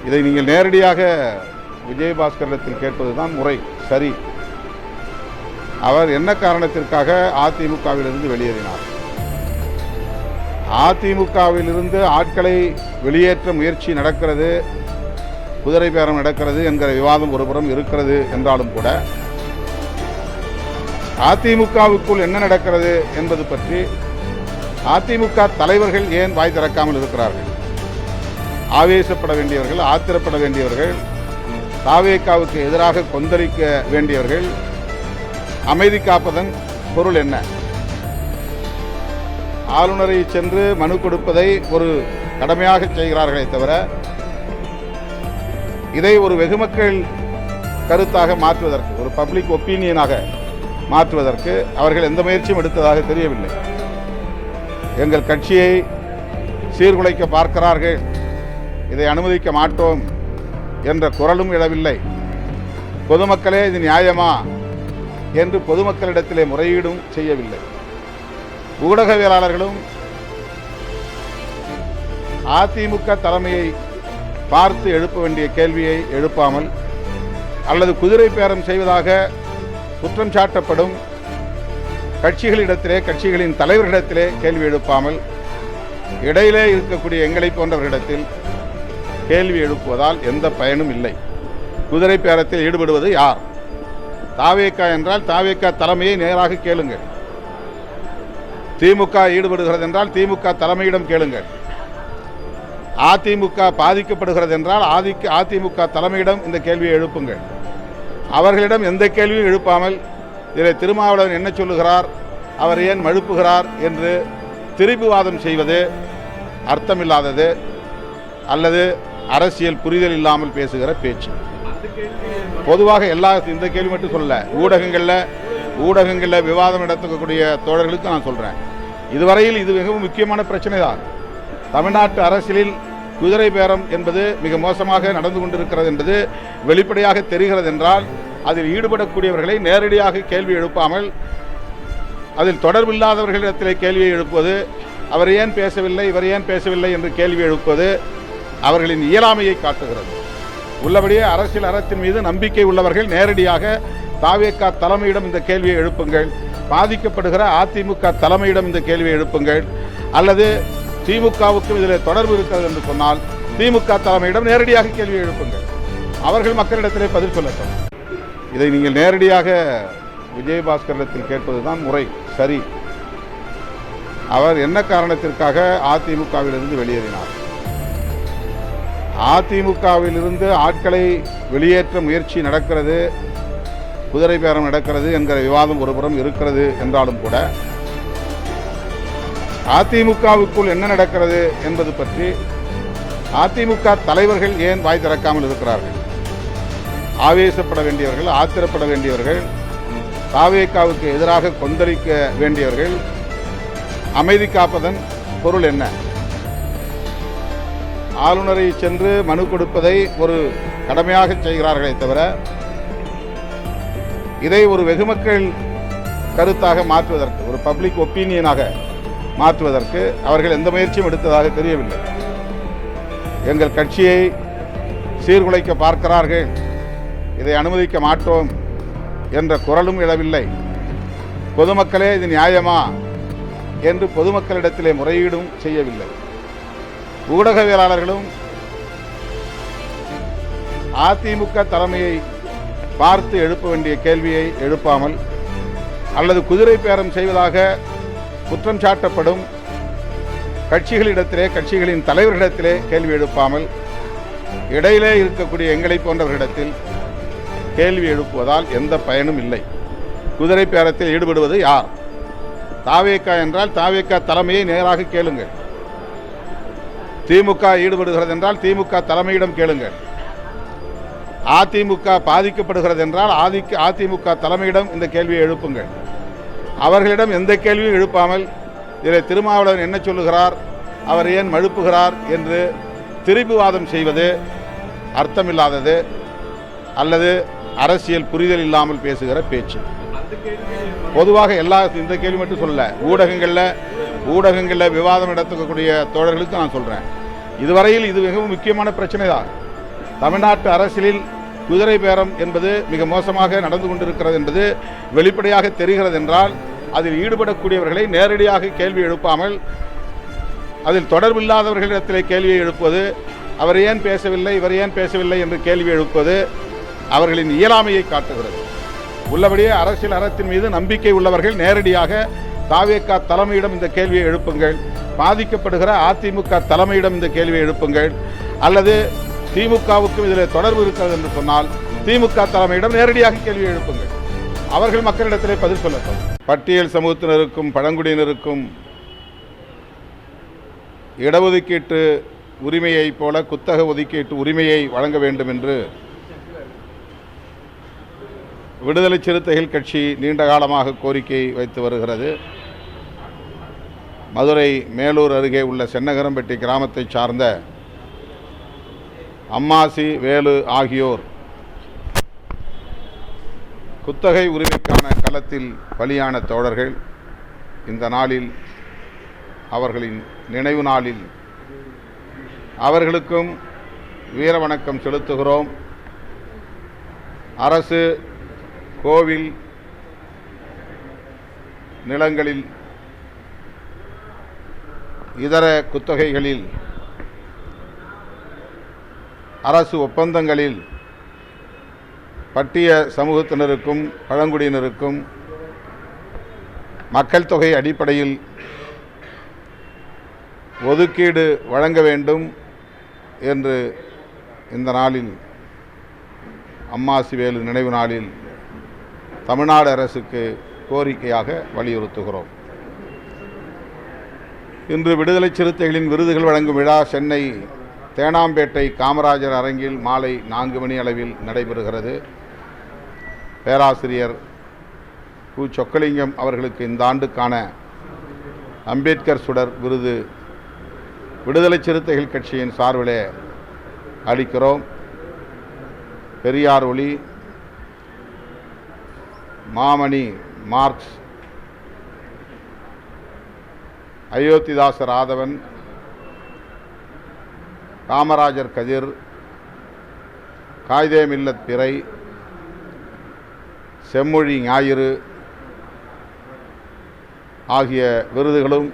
இதை நீங்கள் நேரடியாக விஜயபாஸ்கரிடத்தில் கேட்பதுதான் முறை, சரி. அவர் என்ன காரணத்திற்காக அதிமுகவிலிருந்து வெளியேறினார்? அதிமுகவிலிருந்து ஆட்களை வெளியேற்ற முயற்சி நடக்கிறது, குதிரை பேரம் நடக்கிறது என்கிற விவாதம் ஒருபுறம் இருக்கிறது என்றாலும் கூட அதிமுகவுக்குள் என்ன நடக்கிறது என்பது பற்றி அதிமுக தலைவர்கள் ஏன் வாய் திறக்காமல் இருக்கிறார்கள்? ஆவேசப்பட வேண்டியவர்கள், ஆத்திரப்பட வேண்டியவர்கள், தாவேகாவுக்கு எதிராக கொந்தளிக்க வேண்டியவர்கள் அமைதி காப்பதன் பொருள் என்ன? ஆளுநரை சென்று மனு கொடுப்பதை ஒரு கடமையாக செய்கிறார்களே தவிர இதை ஒரு வெகுமக்கள் கருத்தாக மாற்றுவதற்கு, ஒரு பப்ளிக் ஒப்பீனியனாக மாற்றுவதற்கு அவர்கள் எந்த முயற்சியும் எடுத்ததாக தெரியவில்லை. எங்கள் கட்சியை சீர்குலைக்க பார்க்கிறார்கள், இதை அனுமதிக்க மாட்டோம் என்ற குரலும் எழவில்லை. பொதுமக்களே இது நியாயமா என்று பொதுமக்களிடத்திலே முறையீடும் செய்யவில்லை. ஊடகவியலாளர்களும் அதிமுக தலைமையை பார்த்து எழுப்ப வேண்டிய கேள்வியை எழுப்பாமல், அல்லது குதிரை பேரம் செய்வதாக குற்றம் சாட்டப்படும் கட்சிகளிடத்திலே, கட்சிகளின் தலைவர்களிடத்திலே கேள்வி எழுப்பாமல், இடையிலே இருக்கக்கூடிய எங்களை போன்றவர்களிடத்தில் கேள்வி எழுப்புவதால் எந்த பயனும் இல்லை. குதிரை பேரத்தில் ஈடுபடுவது யார்? தாவேகா என்றால் தாவேகா தலைமையை நேராக கேளுங்கள். திமுக ஈடுபடுகிறது என்றால் திமுக தலைமையிடம் கேளுங்கள். அதிமுக பாதிக்கப்படுகிறது என்றால் அதிமுக தலைமையிடம் இந்த கேள்வியை எழுப்புங்கள். அவர்களிடம் எந்த கேள்வியும் எழுப்பாமல் இதில் திருமாவளவன் என்ன சொல்லுகிறார், அவர் ஏன் மழுப்புகிறார் என்று திரிபுவாதம் செய்வது அர்த்தமில்லாதது, அல்லது அரசியல் புரிதல் இல்லாமல் பேசுகிற பேச்சு. பொதுவாக இந்த கேள்வி மட்டும் சொல்ல, ஊடகங்களில் விவாதம் நடத்தக்கூடிய தோழர்களுக்கு நான் சொல்கிறேன், இதுவரையில் இது மிகவும் முக்கியமான பிரச்சனை தான். தமிழ்நாட்டு அரசியலில் குதிரை பேரம் என்பது மிக மோசமாக நடந்து கொண்டிருக்கிறது என்பது வெளிப்படையாக தெரிகிறது என்றால், அதில் ஈடுபடக்கூடியவர்களை நேரடியாக கேள்வி எழுப்பாமல், அதில் தொடர்பில்லாதவர்களிடத்திலே கேள்வியை எழுப்புவது, அவர் ஏன் பேசவில்லை, இவர் ஏன் பேசவில்லை என்று கேள்வி எழுப்புவது அவர்களின் இயலாமையை காட்டுகிறது. உள்ளபடியே அரசியல் அறத்தின் மீது நம்பிக்கை உள்ளவர்கள் நேரடியாக தாவேகா தலைமையிடம் இந்த கேள்வியை எழுப்புங்கள், பாதிக்கப்படுகிற அதிமுக தலைமையிடம் இந்த கேள்வியை எழுப்புங்கள், அல்லது திமுகவுக்கும் இதில் தொடர்பு இருக்கிறது என்று சொன்னால் திமுக தலைமையிடம் நேரடியாக கேள்வி எழுப்புங்கள். அவர்கள் மக்களிடத்திலே பதில் சொல்லட்டும். இதை நீங்கள் நேரடியாக விஜயபாஸ்கரிடத்தில் கேட்பதுதான் முறை, சரி. அவர் என்ன காரணத்திற்காக அதிமுகவிலிருந்து வெளியேறினார்? அதிமுகவிலிருந்து ஆட்களை வெளியேற்ற முயற்சி நடக்கிறது, குதிரை பேரம் நடக்கிறது என்கிற விவாதம் ஒருபுறம் இருக்கிறது என்றாலும் கூட அதிமுகவுக்குள் என்ன நடக்கிறது என்பது பற்றி அதிமுக தலைவர்கள் ஏன் வாய் திறக்காமல் இருக்கிறார்கள்? ஆவேசப்பட வேண்டியவர்கள், ஆத்திரப்பட வேண்டியவர்கள், தாவேகாவுக்கு எதிராக கொந்தளிக்க வேண்டியவர்கள் அமைதி காப்பதன் பொருள் என்ன? ஆளுநரை சென்று மனு கொடுப்பதை ஒரு கடமையாக செய்கிறார்களே தவிர இதை ஒரு வெகுமக்கள் கருத்தாக மாற்றுவதற்கு, ஒரு பப்ளிக் ஒப்பீனியனாக மாற்றுவதற்கு அவர்கள் எந்த முயற்சியும் எடுத்ததாக தெரியவில்லை. எங்கள் கட்சியை சீர்குலைக்க பார்க்கிறார்கள், இதை அனுமதிக்க மாட்டோம் என்ற குரலும் எழவில்லை. பொதுமக்களே இது நியாயமா என்று பொதுமக்களிடத்திலே முறையீடும் செய்யவில்லை. ஊடகவியலாளர்களும் அதிமுக தலைமையை பார்த்து எழுப்ப வேண்டிய கேள்வியை எழுப்பாமல், அல்லது குதிரை பேரம் செய்வதாக குற்றம் சாட்டப்படும் கட்சிகளிடத்திலே, கட்சிகளின் தலைவர்களிடத்திலே கேள்வி எழுப்பாமல், இடையிலே இருக்கக்கூடிய எங்களை போன்றவர்களிடத்தில் கேள்வி எழுப்புவதால் எந்த பயனும் இல்லை. குதிரை பேரத்தில் ஈடுபடுவது யார்? தாவேகா என்றால் தாவேகா தலைமையை நேராக கேளுங்கள். திமுக ஈடுபடுகிறது என்றால் திமுக தலைமையிடம் கேளுங்கள். அதிமுக பாதிக்கப்படுகிறது என்றால் அதிமுக தலைமையிடம் இந்த கேள்வியை எழுப்புங்கள். அவர்களிடம் எந்த கேள்வியும் எழுப்பாமல் இதில் திருமாவளவன் என்ன சொல்லுகிறார், அவர் ஏன் மழுப்புகிறார் என்று திரிபுவாதம் செய்வது அர்த்தமில்லாதது, அல்லது அரசியல் புரிதல் இல்லாமல் பேசுகிற பேச்சு. பொதுவாக இந்த கேள்வி மட்டும் சொல்ல, ஊடகங்களில் விவாதம் நடத்தக்கூடிய தோழர்களுக்கு நான் சொல்கிறேன், இதுவரையில் இது மிகவும் முக்கியமான பிரச்சனை தான். தமிழ்நாட்டு அரசியலில் குதிரை பேரம் என்பது மிக மோசமாக நடந்து கொண்டிருக்கிறது என்பது வெளிப்படையாக தெரிகிறது என்றால் அதில் ஈடுபடக்கூடியவர்களை நேரடியாக கேள்வி எழுப்பாமல் அதில் தொடர்பில்லாதவர்களிடத்திலே கேள்வியை எழுப்புவது, அவர் ஏன் பேசவில்லை, இவர் ஏன் பேசவில்லை என்று கேள்வி எழுப்புவது அவர்களின் இயலாமையை காட்டுகிறது. உள்ளபடியே அரசியல் அறத்தின் மீது நம்பிக்கை உள்ளவர்கள் நேரடியாக தாவேகா தலைமையிடம் இந்த கேள்வியை எழுப்புங்கள், பாதிக்கப்படுகிற அதிமுக தலைமையிடம் இந்த கேள்வியை எழுப்புங்கள், அல்லது திமுகவுக்கும் இதில் தொடர்பு இருக்கிறது என்று சொன்னால் திமுக தலைமையிடம் நேரடியாக கேள்வி எழுப்புங்கள். அவர்கள் மக்களிடத்திலே பதில் சொல்லட்டும். பட்டியல் சமூகத்தினருக்கும் பழங்குடியினருக்கும் இடஒதுக்கீட்டு உரிமையை போல குத்தக ஒதுக்கீட்டு உரிமையை வழங்க வேண்டும் என்று விடுதலை சிறுத்தைகள் கட்சி நீண்ட காலமாக கோரிக்கை வைத்து வருகிறது. மதுரை மேலூர் அருகே உள்ள சென்னகரம்பட்டி கிராமத்தை சார்ந்த அம்மாசி, வேலு ஆகியோர் குத்தகை உரிமைக்கான களத்தில் பலியான தோழர்கள். இந்த நாளில், அவர்களின் நினைவு நாளில் அவர்களுக்கும் வீர வணக்கம் செலுத்துகிறோம். அரசு, கோவில் நிலங்களில், இதர குத்தகைகளில், அரசு ஒப்பந்தங்களில் பட்டிய சமூகத்தினருக்கும் பழங்குடியினருக்கும் மக்கள் தொகை அடிப்படையில் ஒதுக்கீடு வழங்க வேண்டும் என்று இந்த நாளில், அம்மாசி வேலு நினைவு நாளில் தமிழ்நாடு அரசுக்கு கோரிக்கையாக வலியுறுத்துகிறோம். இன்று விடுதலை சிறுத்தைகளின் விருதுகள் வழங்கும் விழா சென்னை தேனாம்பேட்டை காமராஜர் அரங்கில் மாலை 4 மணி அளவில் நடைபெறுகிறது. பேராசிரியர் கு. சொக்கலிங்கம் அவர்களுக்கு இந்த ஆண்டுக்கான அம்பேத்கர் சுடர் விருது விடுதலை சிறுத்தைகள் கட்சியின் சார்பிலே அளிக்கிறோம். பெரியார் ஒளி, மாமணி மார்க்ஸ், அயோத்திதாசர் ஆதவன், காமராஜர் கதிர், காயிதே மில்லத் பிறை, செம்மொழி ஞாயிறு ஆகிய விருதுகளும்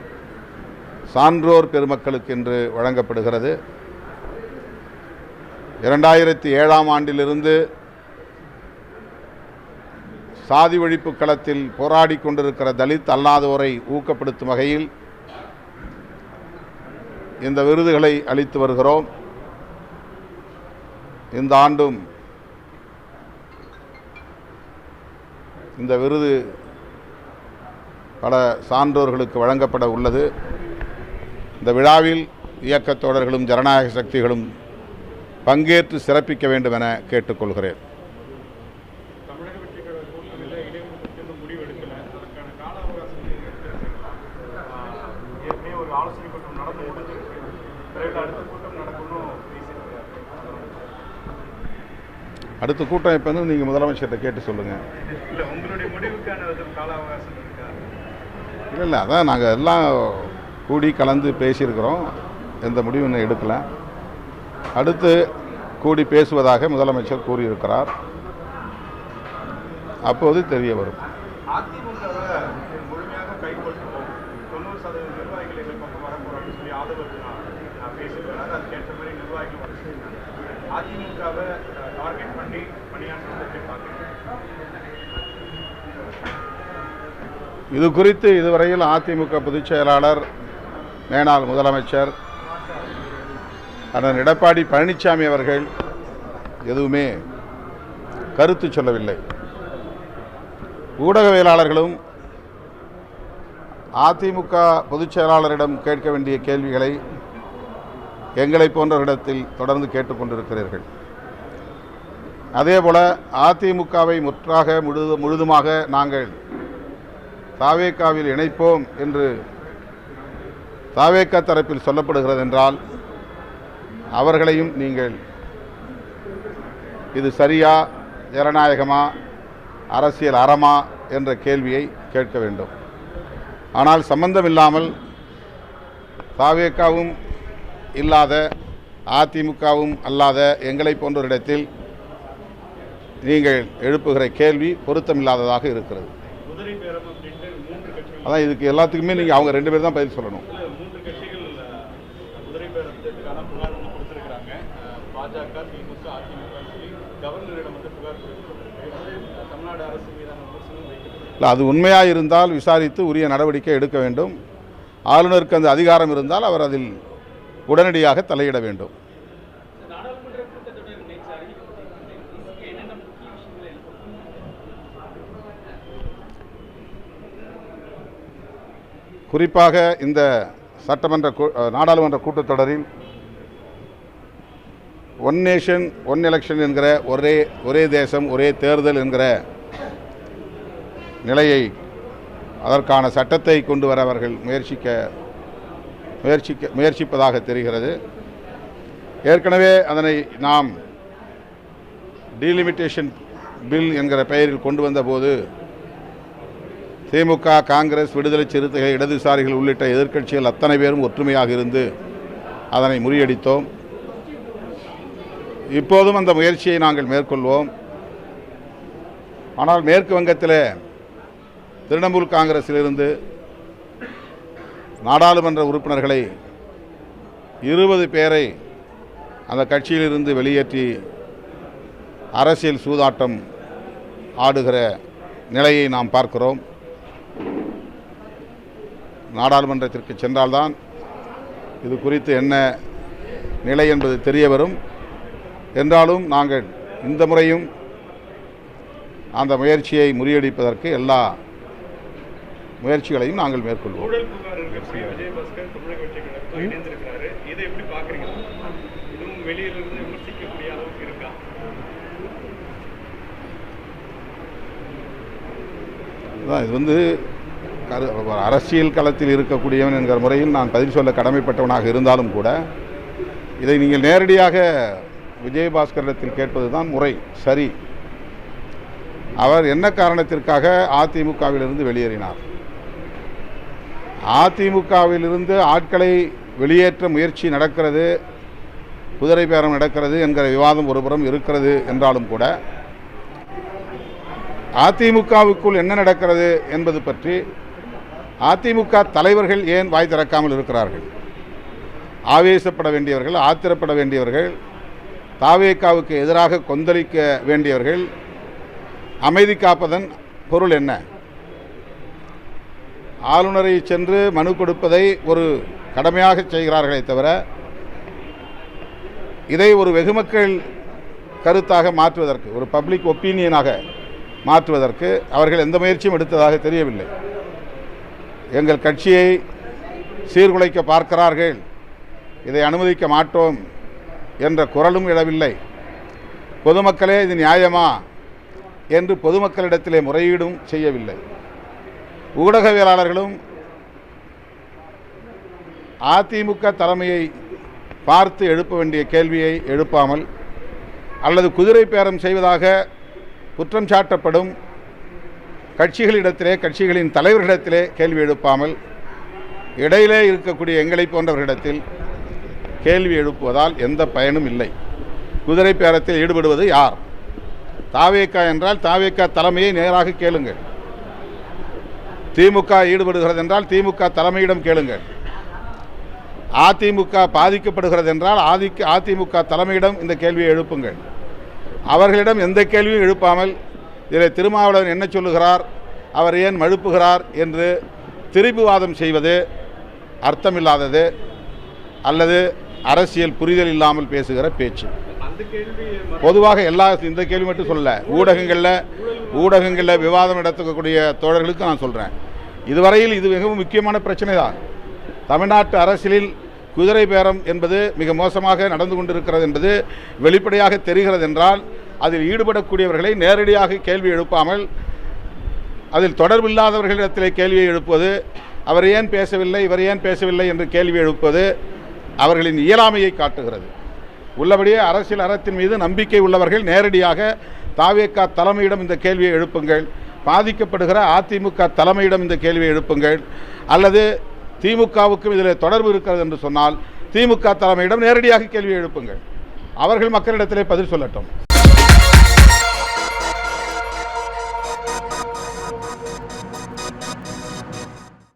சான்றோர் பெருமக்களுக்கு என்று வழங்கப்படுகிறது. 2007ஆம் ஆண்டிலிருந்து சாதி ஒழிப்பு களத்தில் போராடி கொண்டிருக்கிற தலித் அல்லாதோரை ஊக்கப்படுத்தும் வகையில் இந்த விருதுகளை அளித்து வருகிறோம். இந்த ஆண்டும் இந்த விருது பல சான்றோர்களுக்கு வழங்கப்பட உள்ளது. இந்த விழாவில் இயக்கத் தோழர்களும் ஜனநாயக சக்திகளும் பங்கேற்று சிறப்பிக்க வேண்டும் என கேட்டுக்கொள்கிறேன். அடுத்த கூட்டம் இப்போ வந்து நீங்கள் முதலமைச்சர்கிட்ட கேட்டு சொல்லுங்கள். இல்லை அதான் நாங்கள் எல்லாம் கூடி கலந்து பேசியிருக்கிறோம். எந்த முடிவும் இன்னும் எடுக்கல. அடுத்து கூடி பேசுவதாக முதலமைச்சர் கூறியிருக்கிறார். அப்போது தெரிய வரும். இது குறித்து இதுவரையில் அதிமுக பொதுச் செயலாளர், மேனாள் முதலமைச்சர் அண்ணன் எடப்பாடி பழனிசாமி அவர்கள் எதுவுமே கருத்து சொல்லவில்லை. ஊடகவியலாளர்களும் அதிமுக பொதுச் செயலாளரிடம் கேட்க வேண்டிய கேள்விகளை எங்களை போன்றவரிடத்தில் தொடர்ந்து கேட்டுக்கொண்டிருக்கிறீர்கள். அதேபோல அதிமுகவை முற்றாக முழுதுமாக நாங்கள் தாவேகாவில் இணைப்போம் என்று தாவேகா தரப்பில் சொல்லப்படுகிறது என்றால் அவர்களையும் நீங்கள் இது சரியா, ஜனநாயகமா, அரசியல் அறமா என்ற கேள்வியை கேட்க வேண்டும். ஆனால் சம்பந்தமில்லாமல் தாவேகாவும் இல்லாத அதிமுகவும் அல்லாத எங்களை போன்றவரிடத்தில் நீங்கள் எழுப்புகிற கேள்வி பொருத்தமில்லாததாக இருக்கிறது. அதான் இதுக்கு எல்லாத்துக்குமே நீங்கள் அவங்க 2 பேர் தான் பதில் சொல்லணும். இல்லை, அது உண்மையாக இருந்தால் விசாரித்து உரிய நடவடிக்கை எடுக்க வேண்டும். ஆளுநருக்கு அந்த அதிகாரம் இருந்தால் அவர் அதில் உடனடியாக தலையிட வேண்டும். குறிப்பாக இந்த நாடாளுமன்ற கூட்டத்தொடரில் ஒன் நேஷன் ஒன் எலெக்ஷன் என்கிற ஒரே தேசம் ஒரே தேர்தல் என்கிற நிலையை அதற்கான சட்டத்தை கொண்டு வர அவர்கள் முயற்சிப்பதாக தெரிகிறது. ஏற்கனவே அதனை நாம் டீலிமிட்டேஷன் பில் என்கிற பெயரில் கொண்டு வந்தபோது திமுக, காங்கிரஸ், விடுதலை சிறுத்தைகள், இடதுசாரிகள் உள்ளிட்ட எதிர்க்கட்சிகள் அத்தனை பேரும் ஒற்றுமையாக இருந்து அதனை முறியடித்தோம். இப்போதும் அந்த முயற்சியை நாங்கள் மேற்கொள்வோம். ஆனால் மேற்கு வங்கத்தில் திரிணாமுல் காங்கிரஸிலிருந்து நாடாளுமன்ற உறுப்பினர்களை 20 பேரை அந்த கட்சியிலிருந்து வெளியேற்றி அரசியல் சூதாட்டம் ஆடுகிற நிலையை நாம் பார்க்கிறோம். நாடாளுமன்றத்திற்கு சென்றால்தான் இது குறித்து என்ன நிலை என்பது தெரிய வரும். என்றாலும் நாங்கள் இந்த முறையும் அந்த முயற்சியை முறியடிப்பதற்கு எல்லா முயற்சிகளையும் நாங்கள் மேற்கொள்வோம். இது அரசியல் களத்தில் இருக்கக்கூடியவன் என்கிற முறையில் நான் பதில் சொல்ல கடமைப்பட்டவனாக இருந்தாலும் கூட இதை நீங்கள் நேரடியாக விஜயபாஸ்கரிடத்தில் கேட்பது தான் முறை, சரி. அவர் என்ன காரணத்திற்காக அதிமுகவிலிருந்து வெளியேறினார்? அதிமுகவிலிருந்து ஆட்களை வெளியேற்ற முயற்சி நடக்கிறது, குதிரை பேரம் நடக்கிறது என்கிற விவாதம் ஒருபுறம் இருக்கிறது என்றாலும் கூட அதிமுகவுக்குள் என்ன நடக்கிறது என்பது பற்றி அதிமுக தலைவர்கள் ஏன் வாய் திறக்காமல் இருக்கிறார்கள்? ஆவேசப்பட வேண்டியவர்கள், ஆத்திரப்பட வேண்டியவர்கள், தாவேகாவுக்கு எதிராக கொந்தளிக்க வேண்டியவர்கள் அமைதி காப்பதன் பொருள் என்ன? ஆளுநரை சென்று மனு கொடுப்பதை ஒரு கடமையாக செய்கிறார்களே தவிர இதை ஒரு வெகுமக்கள் கருத்தாக மாற்றுவதற்கு, ஒரு பப்ளிக் ஒப்பீனியனாக மாற்றுவதற்கு அவர்கள் எந்த முயற்சியும் எடுத்ததாக தெரியவில்லை. எங்கள் கட்சியை சீர்குலைக்க பார்க்கிறார்கள், இதை அனுமதிக்க மாட்டோம் என்ற குரலும் எழவில்லை. பொதுமக்களே இது நியாயமா என்று பொதுமக்களிடத்திலே முறையீடும் செய்யவில்லை. ஊடகவியலாளர்களும் அதிமுக தலைமையை பார்த்து எழுப்ப வேண்டிய கேள்வியை எழுப்பாமல் அல்லது குதிரை பேரம் செய்வதாக குற்றம் சாட்டப்படும் கட்சிகளிடத்திலே, கட்சிகளின் தலைவர்களிடத்திலே கேள்வி எழுப்பாமல் இடையிலே இருக்கக்கூடிய எங்களை போன்றவர்களிடத்தில் கேள்வி எழுப்புவதால் எந்த பயனும் இல்லை. குதிரை பேரத்தில் ஈடுபடுவது யார்? தாவேகா என்றால் தாவேகா தலைமையை நேராக கேளுங்கள். திமுக ஈடுபடுகிறது என்றால் திமுக தலைமையிடம் கேளுங்கள். அதிமுக பாதிக்கப்படுகிறது என்றால் அதிமுக தலைமையிடம் இந்த கேள்வியை எழுப்புங்கள். அவர்களிடம் எந்த கேள்வியும் எழுப்பாமல் இதில் திருமாவளவன் என்ன சொல்லுகிறார், அவர் ஏன் மழுப்புகிறார் என்று திரிபுவாதம் செய்வது அர்த்தமில்லாதது அல்லது அரசியல் புரிதல் இல்லாமல் பேசுகிற பேச்சு. பொதுவாக இந்த கேள்வி மட்டும் சொல்லல, ஊடகங்களில் விவாதம் நடத்தக்கூடிய தோழர்களுக்கு நான் சொல்கிறேன், இதுவரையில் இது மிகவும் முக்கியமான பிரச்சனை தான். தமிழ்நாட்டு அரசியலில் குதிரை பேரம் என்பது மிக மோசமாக நடந்து கொண்டிருக்கிறது என்பது வெளிப்படையாக தெரிகிறது என்றால் அதில் ஈடுபடக்கூடியவர்களை நேரடியாக கேள்வி எழுப்பாமல் அதில் தொடர்பில்லாதவர்களிடத்திலே கேள்வியை எழுப்புவது, அவர் ஏன் பேசவில்லை, இவர் ஏன் பேசவில்லை என்று கேள்வி எழுப்புவது அவர்களின் இயலாமையை காட்டுகிறது. உள்ளபடியே அரசியல் அறத்தின் மீது நம்பிக்கை உள்ளவர்கள் நேரடியாக தாவேகா தலைமையிடம் இந்த கேள்வியை எழுப்புங்கள், பாதிக்கப்படுகிற அதிமுக தலைமையிடம் இந்த கேள்வியை எழுப்புங்கள், அல்லது திமுகவுக்கும் இதில் தொடர்பு இருக்கிறது என்று சொன்னால் திமுக தலைமையிடம் நேரடியாக கேள்வி எழுப்புங்கள். அவர்கள் மக்களிடத்திலே பதில் சொல்லட்டும்.